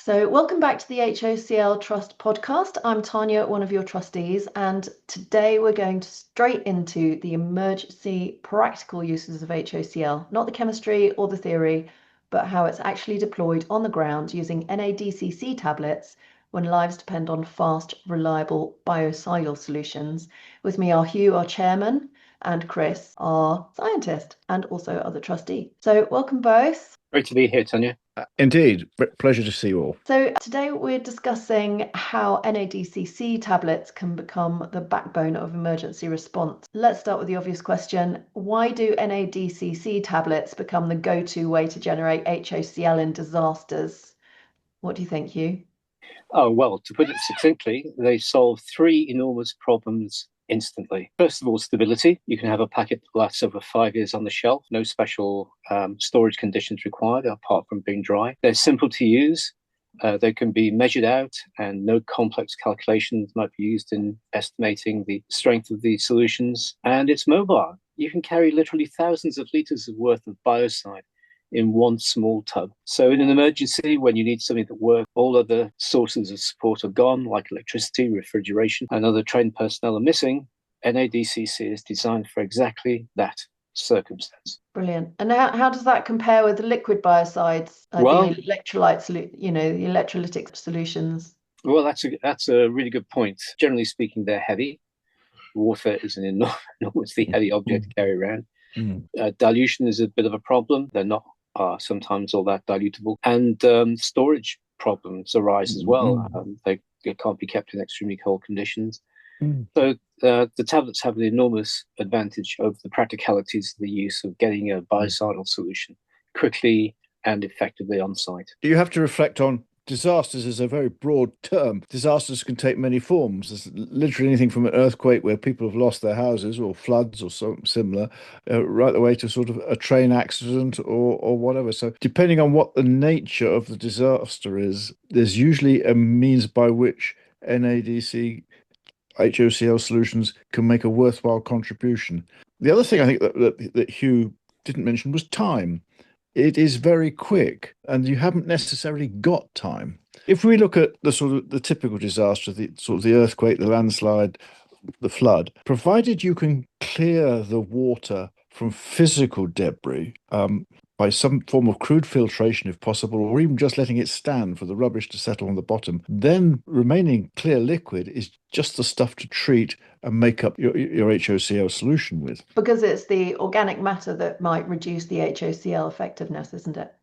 So, welcome back to the HOCl Trust podcast. I'm Tanya, one of your trustees, and today we're going straight into the emergency practical uses of HOCl, not the chemistry or the theory, but how it's actually deployed on the ground using NaDCC tablets when lives depend on fast, reliable biocidal solutions. With me are Hugh, our chairman, and Chris, our scientist, and also other trustee. So, welcome both. Great to be here, Tanya. Indeed. Pleasure to see you all. So today we're discussing how NaDCC tablets can become the backbone of emergency response. Let's start with the obvious question. Why do NaDCC tablets become the go-to way to generate HOCl in disasters? What do you think, Hugh? Oh, well, to put it succinctly, they solve three enormous problems instantly. First of all, stability. You can have a packet that lasts over 5 years on the shelf. No special storage conditions required apart from being dry. They're simple to use. They can be measured out, and no complex calculations might be used in estimating the strength of the solutions. And it's mobile. You can carry literally thousands of liters of worth of biocide in one small tub. So in an emergency, when you need something that works, all other sources of support are gone, like electricity, refrigeration, and other trained personnel are missing, NaDCC is designed for exactly that circumstance. Brilliant. And how does that compare with the liquid biocides, the electrolyte, the electrolytic solutions? Well, that's a really good point. Generally speaking, they're heavy. Water is an enormously heavy object to carry around. Dilution is a bit of a problem. They're not sometimes all that dilutable. And storage problems arise as well. They can't be kept in extremely cold conditions. So the tablets have an enormous advantage over the practicalities of the use of getting a biocidal solution quickly and effectively on site. You have to reflect on disasters is a very broad term. Disasters can take many forms. There's literally anything from an earthquake where people have lost their houses, or floods or something similar, right the way to sort of a train accident or whatever. So depending on what the nature of the disaster is, there's usually a means by which NaDC HOCl solutions can make a worthwhile contribution. The other thing I think that Hugh didn't mention was time. It is very quick, and you haven't necessarily got time. If we look at the sort of the typical disaster, the sort of the earthquake, the landslide, the flood, provided you can clear the water from physical debris by some form of crude filtration, if possible, or even just letting it stand for the rubbish to settle on the bottom, then remaining clear liquid is just the stuff to treat and make up your HOCl solution with. Because it's the organic matter that might reduce the HOCl effectiveness, isn't it?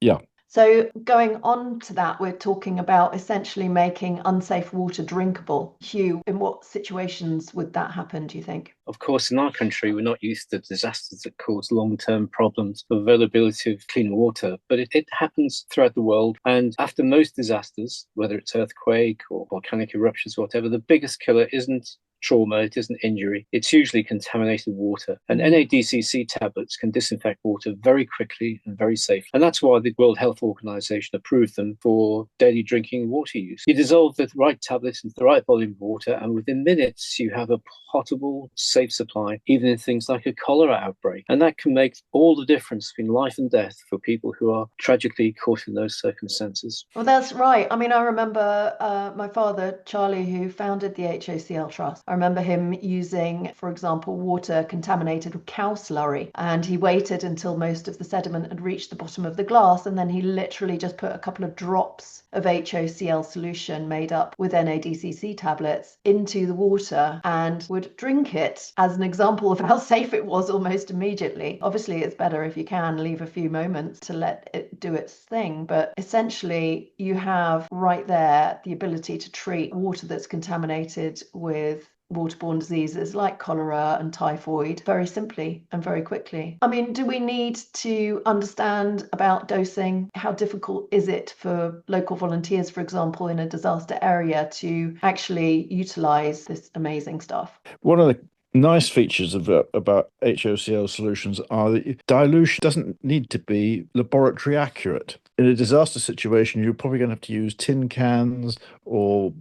Yeah. So going on to that, we're talking about essentially making unsafe water drinkable. Hugh, in what situations would that happen, do you think? Of course, in our country, we're not used to disasters that cause long-term problems of availability of clean water, but it happens throughout the world. And after most disasters, whether it's earthquake or volcanic eruptions or whatever, the biggest killer isn't trauma, it isn't injury. It's usually contaminated water. And NaDCC tablets can disinfect water very quickly and very safely. And that's why the World Health Organization approved them for daily drinking water use. You dissolve the right tablets into the right volume of water, and within minutes, you have a potable, safe supply, even in things like a cholera outbreak. And that can make all the difference between life and death for people who are tragically caught in those circumstances. Well, that's right. I mean, I remember my father, Charlie, who founded the HOCl Trust. I remember him using, for example, water contaminated with cow slurry, and he waited until most of the sediment had reached the bottom of the glass, and then he literally just put a couple of drops of HOCl solution made up with NaDCC tablets into the water and would drink it as an example of how safe it was almost immediately. Obviously, it's better if you can leave a few moments to let it do its thing, but essentially you have right there the ability to treat water that's contaminated with waterborne diseases like cholera and typhoid very simply and very quickly. I mean, do we need to understand about dosing? How difficult is it for local volunteers, for example, in a disaster area to actually utilize this amazing stuff? One of the nice features about HOCl solutions are that dilution doesn't need to be laboratory accurate. In a disaster situation, you're probably going to have to use tin cans or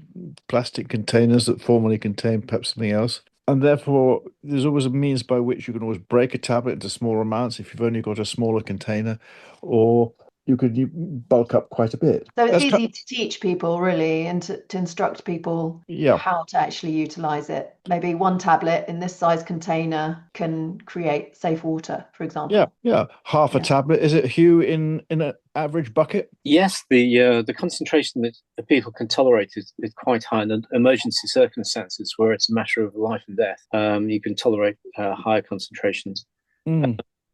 plastic containers that formerly contain perhaps something else. And therefore, there's always a means by which you can always break a tablet into smaller amounts if you've only got a smaller container, or you could bulk up quite a bit. So it's That's easy to teach people, really, and to instruct people how to actually utilize it. Maybe one tablet in this size container can create safe water, for example. Yeah. Half a tablet. Is it, Hugh, in an average bucket? Yes, the concentration that the people can tolerate is quite high. In emergency circumstances where it's a matter of life and death, you can tolerate higher concentrations.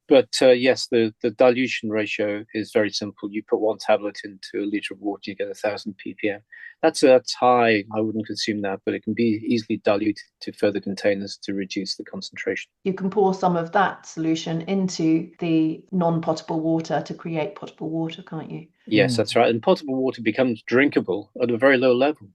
But yes, the dilution ratio is very simple. You put one tablet into a litre of water, you get 1,000 ppm. That's high. I wouldn't consume that, but it can be easily diluted to further containers to reduce the concentration. You can pour some of that solution into the non-potable water to create potable water, can't you? Yes, that's right. And potable water becomes drinkable at a very low level,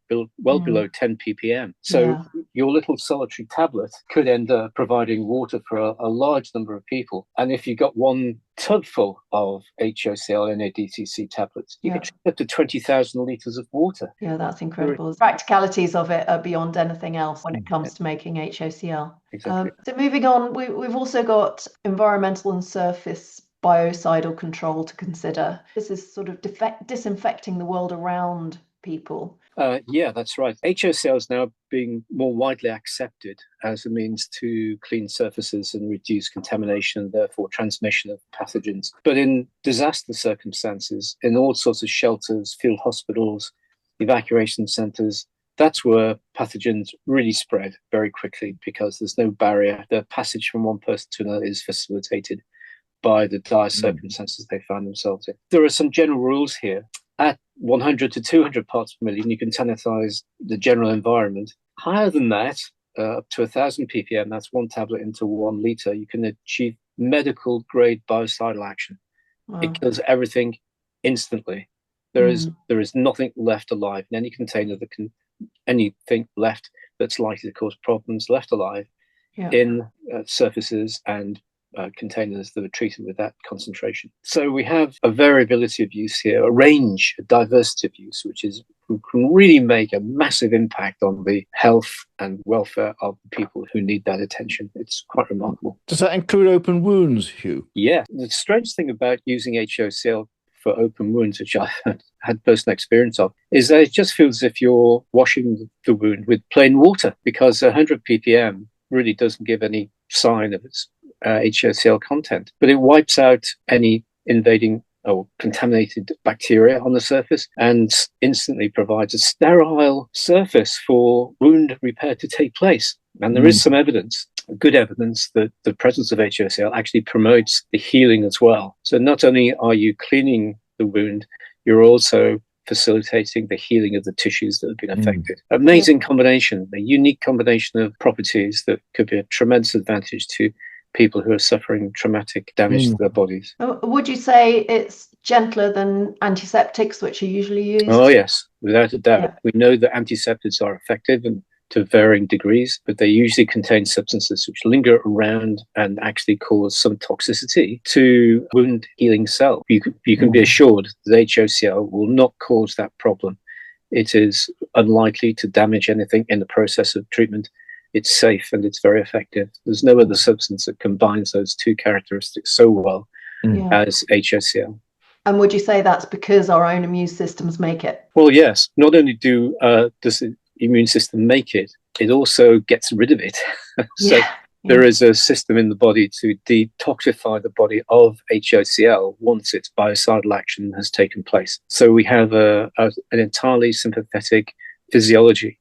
well below 10 ppm. So your little solitary tablet could end up providing water for a large number of people. And if you got one tub full of HOCl NaDCC tablets, you could drink up to 20,000 litres of water. Yeah, that's incredible. The practicalities of it are beyond anything else when it comes to making HOCl. Exactly. So moving on, we've also got environmental and surface biocidal control to consider. This is sort of disinfecting the world around people. Yeah, that's right. HOCl is now being more widely accepted as a means to clean surfaces and reduce contamination and therefore transmission of pathogens. But in disaster circumstances, in all sorts of shelters, field hospitals, evacuation centres, that's where pathogens really spread very quickly because there's no barrier. The passage from one person to another is facilitated by the dire circumstances they find themselves in. There are some general rules here. At 100 to 200 parts per million, you can sanitize the general environment. Higher than that, up to 1,000 ppm, that's one tablet into 1 litre, you can achieve medical grade biocidal action. Wow. It kills everything instantly. There is nothing left alive in any container anything left that's likely to cause problems left alive in surfaces and containers that are treated with that concentration. So we have a variability of use here, a range, a diversity of use, which can really make a massive impact on the health and welfare of the people who need that attention. It's quite remarkable. Does that include open wounds, Hugh? Yeah. The strange thing about using HOCl for open wounds, which I had personal experience of, is that it just feels as if you're washing the wound with plain water because 100 ppm really doesn't give any sign of its HOCl content, but it wipes out any invading or contaminated bacteria on the surface and instantly provides a sterile surface for wound repair to take place. And there is some evidence, good evidence, that the presence of HOCl actually promotes the healing as well. So not only are you cleaning the wound, you're also facilitating the healing of the tissues that have been affected. Amazing combination, a unique combination of properties that could be a tremendous advantage to people who are suffering traumatic damage to their bodies. Would you say it's gentler than antiseptics, which are usually used? Oh, yes, without a doubt. Yeah. We know that antiseptics are effective and to varying degrees, but they usually contain substances which linger around and actually cause some toxicity to wound healing cells. You can be assured that HOCl will not cause that problem. It is unlikely to damage anything in the process of treatment. It's safe and it's very effective. There's no other substance that combines those two characteristics so well as HOCl. And would you say that's because our own immune systems make it? Well, yes. Not only does the immune system make it, it also gets rid of it. There is a system in the body to detoxify the body of HOCl once its biocidal action has taken place. So we have an entirely sympathetic physiology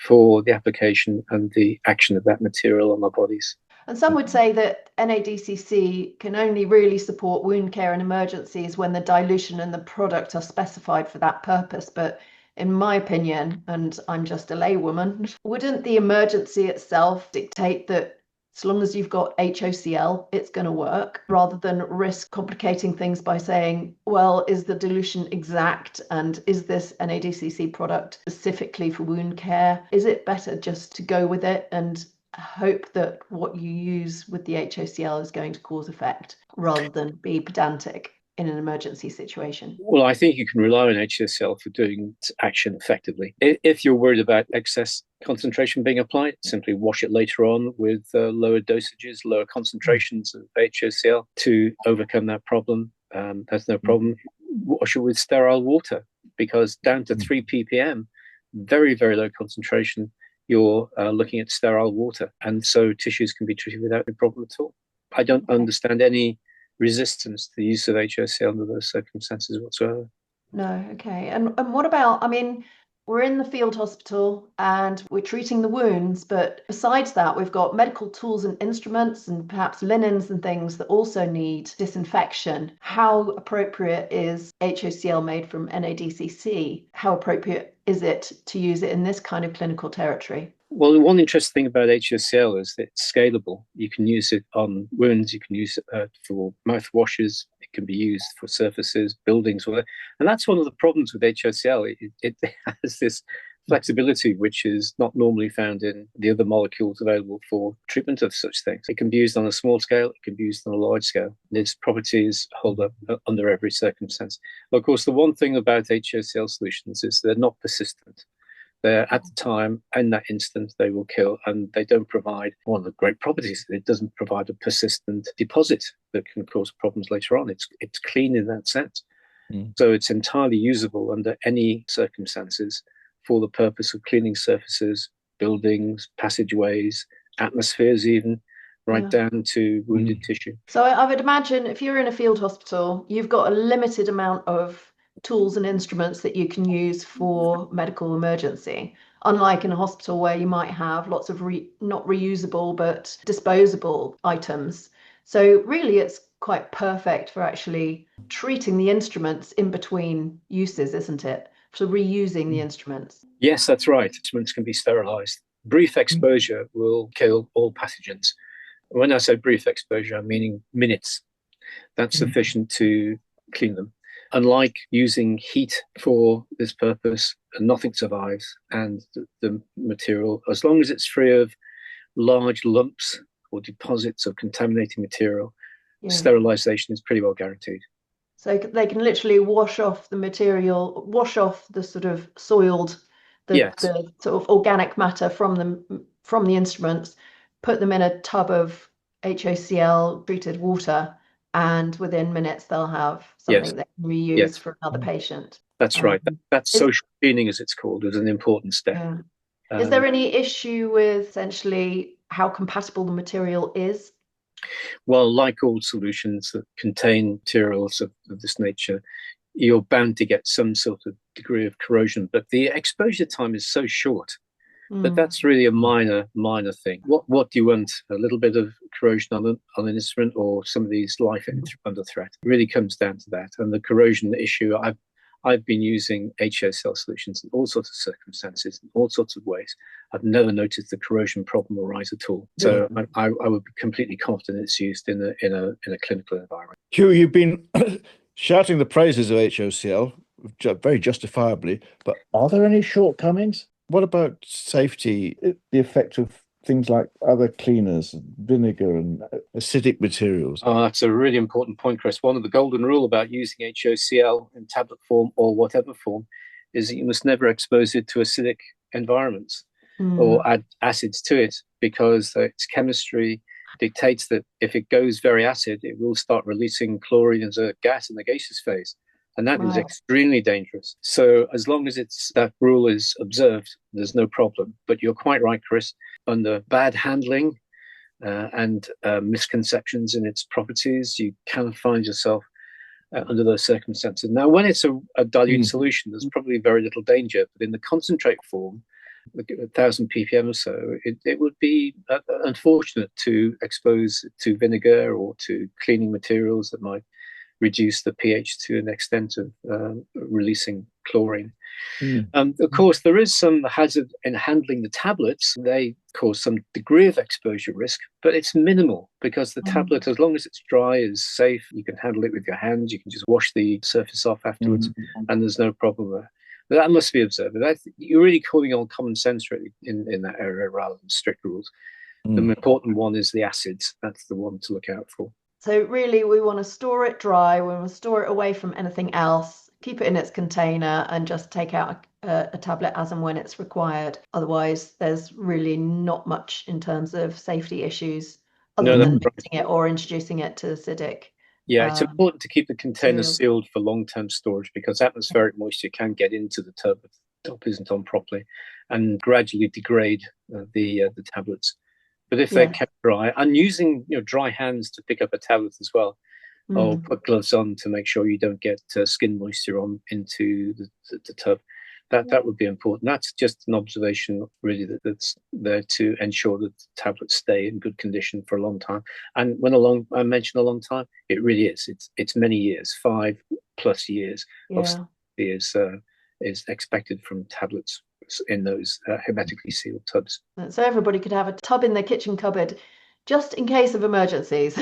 for the application and the action of that material on our bodies. And some would say that NaDCC can only really support wound care in emergencies when the dilution and the product are specified for that purpose. But in my opinion, and I'm just a laywoman, wouldn't the emergency itself dictate that as long as you've got HOCl, it's going to work, rather than risk complicating things by saying, well, is the dilution exact? And is this NaDCC product specifically for wound care? Is it better just to go with it and hope that what you use with the HOCl is going to cause effect, rather than be pedantic in an emergency situation? Well, I think you can rely on HOCl for doing action effectively. If you're worried about excess concentration being applied, simply wash it later on with lower dosages, lower concentrations of HOCl to overcome that problem. That's no problem. wash it with sterile water, because down to 3 ppm, very, very low concentration, you're looking at sterile water. And so tissues can be treated without any problem at all. I don't understand any resistance to the use of HOCl under those circumstances whatsoever. No, okay. And what about, I mean, we're in the field hospital and we're treating the wounds, but besides that, we've got medical tools and instruments and perhaps linens and things that also need disinfection. How appropriate is HOCl made from NaDCC? How appropriate is it to use it in this kind of clinical territory? Well, the one interesting thing about HOCl is that it's scalable. You can use it on wounds, you can use it for mouthwashes, it can be used for surfaces, buildings, whatever. And that's one of the problems with HOCl. It has this flexibility, which is not normally found in the other molecules available for treatment of such things. It can be used on a small scale, it can be used on a large scale. And its properties hold up under every circumstance. Of course, the one thing about HOCl solutions is they're not persistent. They're at the time, in that instant, they will kill, and they don't provide one of the great properties. It doesn't provide a persistent deposit that can cause problems later on. It's clean in that sense. So it's entirely usable under any circumstances for the purpose of cleaning surfaces, buildings, passageways, atmospheres even, right down to wounded tissue. So I would imagine if you're in a field hospital, you've got a limited amount of tools and instruments that you can use for medical emergency, unlike in a hospital where you might have lots of not reusable but disposable items. So really it's quite perfect for actually treating the instruments in between uses, isn't it? For reusing the instruments. Yes, that's right. Instruments can be sterilized. Brief exposure will kill all pathogens. When I say brief exposure, I'm meaning minutes. That's sufficient to clean them. Unlike using heat for this purpose, nothing survives, and the material, as long as it's free of large lumps or deposits of contaminating material, sterilization is pretty well guaranteed. So they can literally wash off the material, wash off the sort of soiled, the sort of organic matter from the instruments, put them in a tub of HOCl treated water, and within minutes they'll have something they can reuse for another patient. That's right. That's social cleaning, as it's called, is an important step. Is there any issue with essentially how compatible the material is? Well, like all solutions that contain materials of this nature, you're bound to get some sort of degree of corrosion, but the exposure time is so short that that's really a minor thing. What do you want? A little bit of corrosion on an instrument, or somebody's life under threat? It really comes down to that. And the corrosion issue, I've been using HOCl solutions in all sorts of circumstances, in all sorts of ways. I've never noticed the corrosion problem arise at all. So I would be completely confident it's used in a clinical environment. Hugh, you've been shouting the praises of HOCl, very justifiably, but are there any shortcomings? What about safety, the effect of things like other cleaners, vinegar and acidic materials? Oh, that's a really important point, Chris. One of the golden rule about using HOCl in tablet form or whatever form is that you must never expose it to acidic environments or add acids to it, because its chemistry dictates that if it goes very acid, it will start releasing chlorine as a gas in the gaseous phase. And that is extremely dangerous. So as long as that rule is observed, there's no problem. But you're quite right, Chris. Under bad handling and misconceptions in its properties, you can find yourself under those circumstances. Now, when it's a dilute solution, there's probably very little danger. But in the concentrate form, 1,000 ppm or so, it would be unfortunate to expose to vinegar or to cleaning materials that might reduce the pH to an extent of releasing chlorine. Of course, there is some hazard in handling the tablets. They cause some degree of exposure risk, but it's minimal, because the tablet, as long as it's dry, is safe. You can handle it with your hands. You can just wash the surface off afterwards, and there's no problem there. But that must be observed. You're really calling on common sense really in that area rather than strict rules. The important one is the acids. That's the one to look out for. So really, we want to store it dry. We want to store it away from anything else, keep it in its container, and just take out a tablet as and when it's required. Otherwise, there's really not much in terms of safety issues other than mixing it or introducing it to acidic Yeah, it's important to keep the container sealed. sealed for long-term storage because atmospheric moisture can get into the tub if the top isn't on properly and gradually degrade the tablets. But if they're Yeah. kept dry and using dry hands to pick up a tablet as well, or put gloves on to make sure you don't get skin moisture on into the tub. That would be important. That's just an observation, really, that's there to ensure that the tablets stay in good condition for a long time. And when I mention a long time, it really is. It's many years, 5+ years of is expected from tablets in those hermetically sealed tubs. So everybody could have a tub in their kitchen cupboard just in case of emergencies.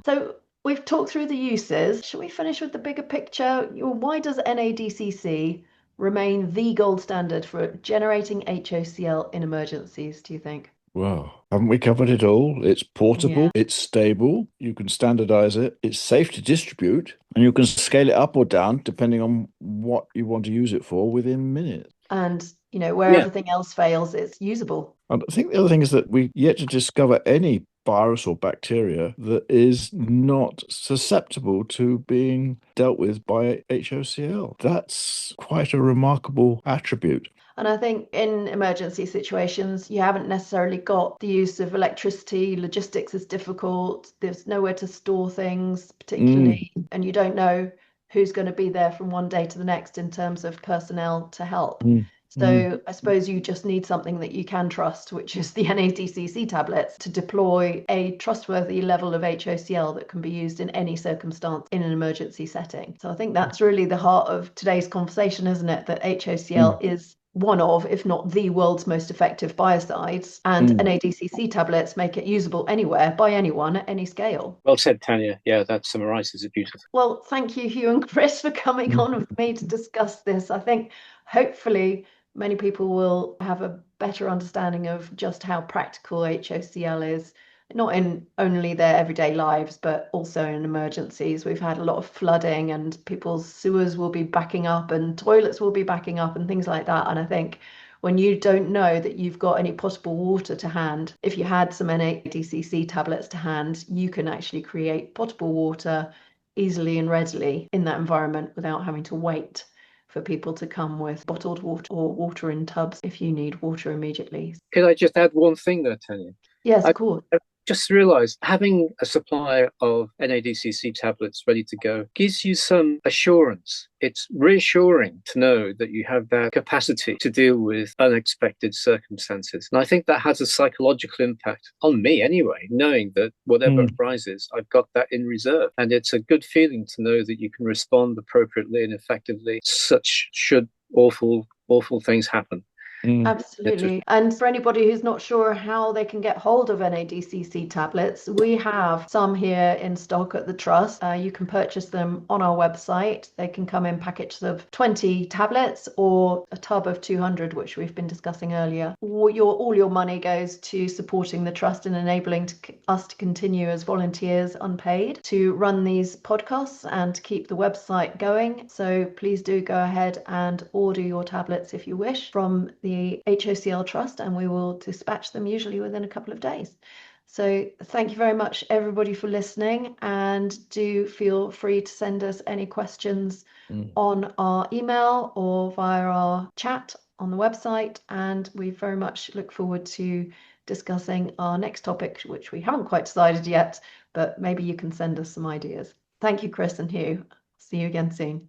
So we've talked through the uses. Should we finish with the bigger picture? Why does NaDCC remain the gold standard for generating HOCl in emergencies, do you think? Well, haven't we covered it all? It's portable, Yeah. it's stable, you can standardize it, it's safe to distribute, and you can scale it up or down depending on what you want to use it for within minutes. And, where everything else fails, it's usable. And I think the other thing is that we yet to discover any virus or bacteria that is not susceptible to being dealt with by HOCl. That's quite a remarkable attribute. And I think in emergency situations, you haven't necessarily got the use of electricity. Logistics is difficult. There's nowhere to store things, particularly, and you don't know who's going to be there from one day to the next in terms of personnel to help. So I suppose you just need something that you can trust, which is the NaDCC tablets, to deploy a trustworthy level of HOCl that can be used in any circumstance in an emergency setting. So I think that's really the heart of today's conversation, isn't it? That HOCl is one of, if not the world's most effective biocides, and NaDCC tablets make it usable anywhere by anyone at any scale. Well said, Tanya. Yeah, that summarizes it beautifully. Well, thank you, Hugh and Chris, for coming on with me to discuss this. I think hopefully many people will have a better understanding of just how practical HOCl is, not in only their everyday lives, but also in emergencies. We've had a lot of flooding and people's sewers will be backing up and toilets will be backing up and things like that. And I think when you don't know that you've got any potable water to hand, if you had some NaDCC tablets to hand, you can actually create potable water easily and readily in that environment without having to wait for people to come with bottled water or water in tubs if you need water immediately. Could I just add one thing there, Tanya? Yes, of course. I just realized having a supply of NaDCC tablets ready to go gives you some assurance. It's reassuring to know that you have that capacity to deal with unexpected circumstances. And I think that has a psychological impact on me anyway, knowing that whatever arises, I've got that in reserve. And it's a good feeling to know that you can respond appropriately and effectively, such should awful things happen. Absolutely. And for anybody who's not sure how they can get hold of NaDCC tablets, we have some here in stock at the Trust. You can purchase them on our website. They can come in packets of 20 tablets or a tub of 200, which we've been discussing earlier. All your money goes to supporting the Trust and enabling us to continue as volunteers unpaid to run these podcasts and to keep the website going. So please do go ahead and order your tablets if you wish from the HOCl Trust, and we will dispatch them usually within a couple of days. So thank you very much, everybody, for listening, and do feel free to send us any questions on our email or via our chat on the website, and we very much look forward to discussing our next topic, which we haven't quite decided yet, but maybe you can send us some ideas. Thank you, Chris and Hugh. See you again soon.